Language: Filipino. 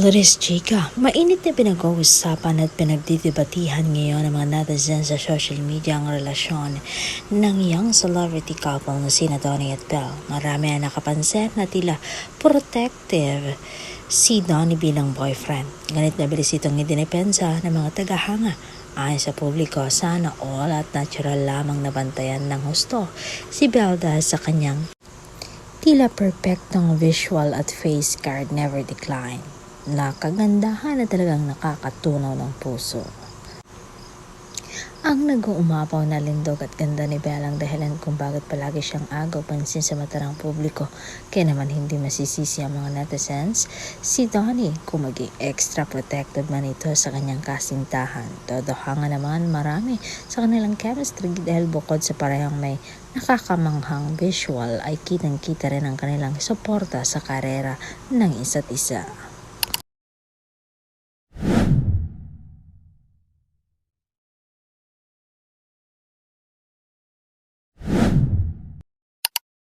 Lourdes Chica, mainit na pinag-uusapan at pinagdidebatihan ngayon ng mga netizens sa social media ang relasyon ng young celebrity couple na sina Donnie at Belle. Marami ang nakapansin na tila protective si Donnie bilang boyfriend. Ganit na bilis itong idinipensa ng mga tagahanga. Ayon sa publiko, sana all at natural lamang nabantayan ng husto si Belle dahil sa kanyang tila perfectong visual at face card never decline na kagandahan na talagang nakakatunaw ng puso. Ang nag-uumapaw na lindog at ganda ni Belle ang dahilan kung bakit palagi siyang agaw pansin sa mata ng publiko. Kaya naman hindi masisisi ang mga netizens si Donnie kung maging extra protective man ito sa kanyang kasintahan. Todo hanga naman marami sa kanilang chemistry dahil bukod sa parehong may nakakamanghang visual ay kitang-kita rin ang kanilang suporta sa karera ng isa't isa.